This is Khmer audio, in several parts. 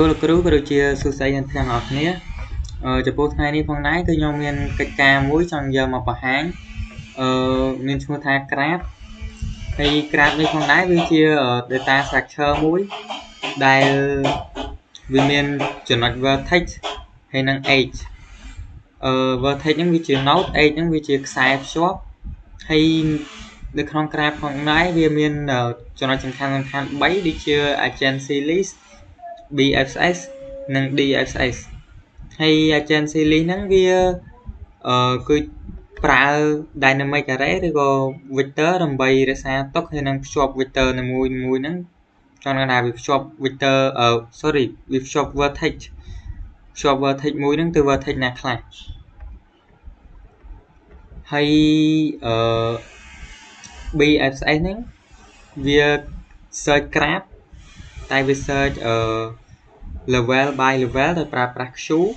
លោកគ្រូក៏ដូចជាសួស្តីអ្នកទាំងអស់គ្នាចំពោះថ្ងៃនេះផងដែរគឺខ្ញុំមានកិច្ចការមួយចង់យកមកបង្ហាញមានឈ្មោះថា graph ហើយ graph នេះផងដែរវាជា data structure មួយដែលវាមានចំណុច vertex ហើយនិង edge vertex ហ្នឹងវាជា node edge ហ្នឹងវាជាខ្សែភ្ជាប់ហើយនៅក្នុង graph ផងដែរវាមានចំណុចសំខាន់ៗ3ដូចជា adjacency list BFS និង DFS ហើយ adjacency list ហ្នឹងវាគឺប្រើ dynamic array ឬក៏ vector ដើម្បីរក្សាទុកហើយនឹងភ្ជាប់ vector នីមួយៗហ្នឹងចង់ថាវាភ្ជាប់ vector វាភ្ជាប់ vertex មួយហ្នឹងទៅ vertex ណាខ្លះហើយBFS ហ្នឹងវា search graph តែវា search level by level ដោយប្រើប្រាស់ queue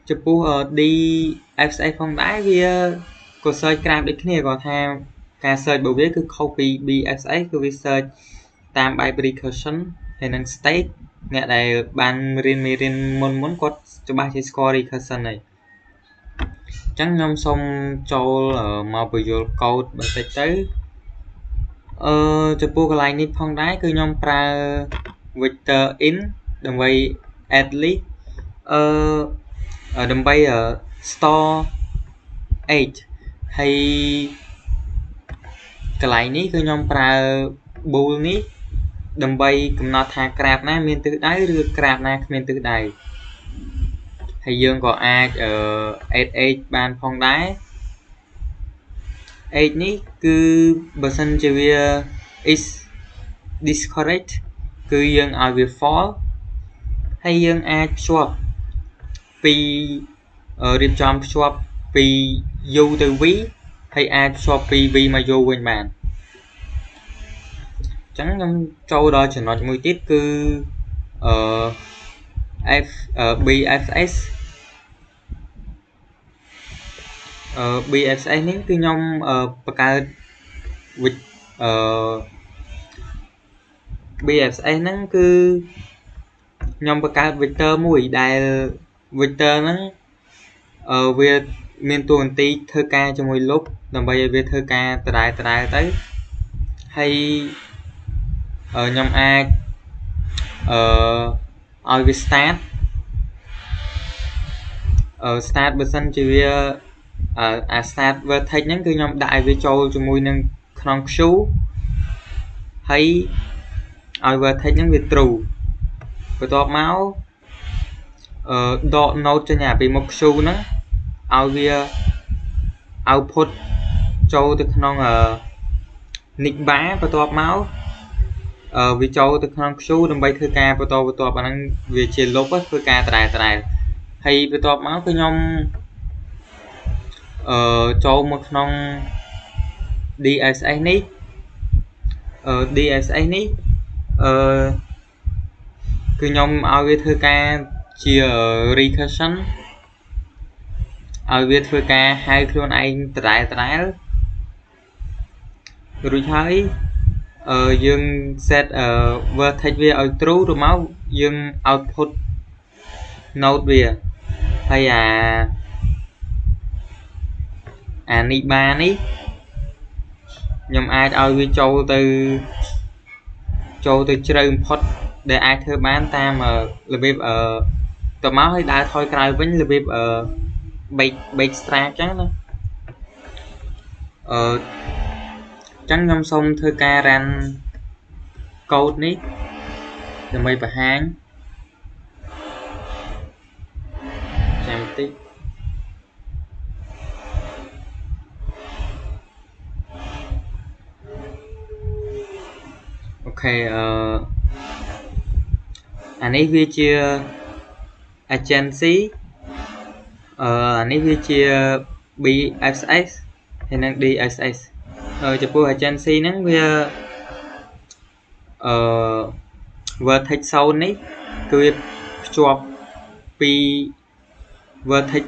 ចំពោះ DFS ផងដែរវាក៏ search graph ដូចគ្នាគាត់ថាការ search របស់វាគឺខុសពី BFS គឺវា search តាមបែប recursion ហើយនឹង state អ្នកដែលបានរៀនមេរៀនមុនគាត់ច្បាស់ជាស្គាល់ recursion ហើយអញ្ចឹងខ្ញុំសូមចូលមកបញ្យល់កូដបន្តិចទៅចំពោះកន្លែងនេះផងដែរគឺខ្ញុំប្រើ vector in ដើម្បី add list ដើម្បី store age ហើយកន្លែងនេះគឺខ្ញុំប្រើ bool នេះដើម្បីកំណត់ថា graph ណាមានទិសដៅឬ graph ណាគ្មានទិសដៅហើយយើងក៏អាច add age បានផងដែរ age នេះគឺបើសិនជាវា is discorrect គឺយើងឲ្យវា false ហើយយើងអាចភ្ជាប់ពីរៀបចំភ្ជាប់ពី u ទៅ v ហើយអាចភ្ជាប់ពី v មក u វិញបានអញ្ចឹងខ្ញុំចូលដល់ចំណុចមួយទៀតគឺBFS BFS នេះគឺខ្ញុំបង្កើត BFS ហ្នឹងគឺខ្ញុំបង្កើត vector មួយដែល vector ហ្នឹងវាមានតួនាទីធ្វើការជាមួយ loop ដើម្បីឲ្យវាធ្វើការដដែលទៅហើយខ្ញុំអាចឲ្យវា start បើសិនជាវាstart vertex ហ្នឹងគឺខ្ញុំដាក់ឲ្យវាចូលជាមួយនឹងក្នុង queue ហើយឲ្យ vertex ហ្នឹងវា true បន្ទាប់មកដក node ចេញពីមុខ queue ហ្នឹងឲ្យវា output ចូលទៅក្នុងnick bar បន្ទាប់មកវាចូលទៅក្នុង queue ដើម្បីធ្វើការបន្តអាហ្នឹងវាជា loop ធ្វើការដដែលហើយបន្ទាប់មកគឺខ្ញុំចូលមកក្នុង DSS នេះDSS នេះគឺខ្ញុំឲ្យវាធ្វើការជា recursion ឲ្យវាធ្វើការហៅខ្លួនឯងដដែលរួចហើយយើង set vertex វាឲ្យ true ទៅមកយើង output node វាហើយអា nick bar នេះខ្ញុំអាចឲ្យវាចូលទៅជ្រៅបំផុតដែលអាចធ្វើបានតាមរបៀបទៅមកហើយដើរថយក្រោយវិញរបៀបbacktrack អញ្ចឹងណាចឹងខ្ញុំសូមធ្វើការ run code នេះដើម្បីបង្ហាញចាំបន្តិចអូខេអានេះវាជា adjacency អានេះវាជា BFS ហើយនិង DSS ចំពោះ adjacency ហ្នឹងវាvertex 0នេះគឺវាភ្ជាប់ពី vertex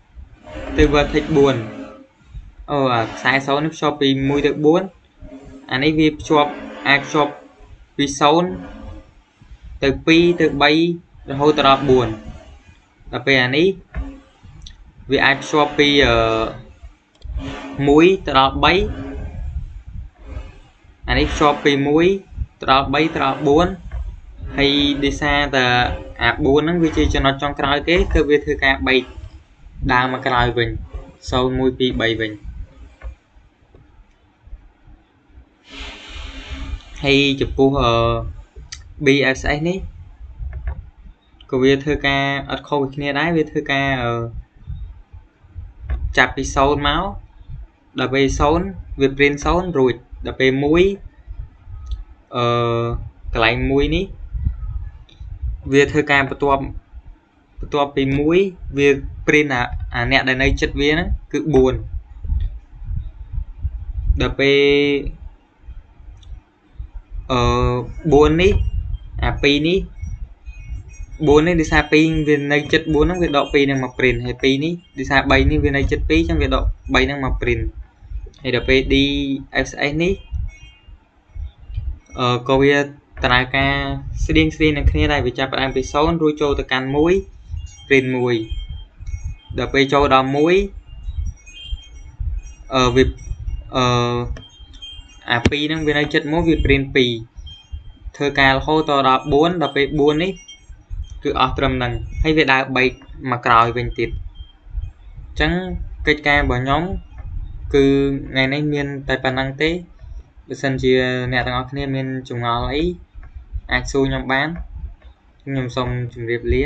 1ទៅ vertex 4ខ្សែ0នេះភ្ជាប់ពី1ទៅ4អានេះវាភ្ជាប់អាចភ្ជាប់ពី0 từ 2 từ 3 rồi hôi từ 4 là về anh ấy vì ai cho pi muối từ 3 anh ấy cho pi muối từ 3 từ 4 hay đi xa từ 4 nó vì cho nó trong cái kế cơ về thư ca 7 đang mà cái mình sau muối pi 7 mình hay chụp phù BSS ní của việc thư ca ở khâu kia đáy việc thư ca chạp đi sâu máu đập về sâu việc print sâu rồi đập về mũi cái lạnh mũi ní việc thư ca bắt tua về mũi việc print nè đây này chất viên cứ buồn đập về buồn ní pi ní 4 នេះ đi xa 2 វានៅចិត្ត 4 ហ្នឹងវាដក 2 នឹងមក print ហើយ 2 នេះ đi xa 3 នេះវានៅចិត្ត 2 ចឹងវាដក 3 ហ្នឹងមក print ហើយដល់ពេល DFS នេះក៏វាដំណើរការស្តៀងនឹងគ្នាដែរវាចាប់ផ្ដើមពី 0 រួចចូលទៅកាន់ 1 print 1ដល់ពេលចូលដល់ 1វាអា 2 ហ្នឹងវានៅចិត្ត 1 វា print 2ធ្វើការរហូតដល់ 4 ដល់ពេល 4 នេះ គឺអស់ត្រឹមហ្នឹងហើយវាដើរបែកមកក្រោយវិញទៀតអញ្ចឹងកិច្ចការរបស់ខ្ញុំគឺថ្ងៃនេះមានតែប៉ុណ្្នឹងទេបើសិនជាអ្នកទាំងអស់គ្នាមានចម្ងល់អីអាចសួរខ្ញុំបានខ្ញុំសូមជម្រាបលា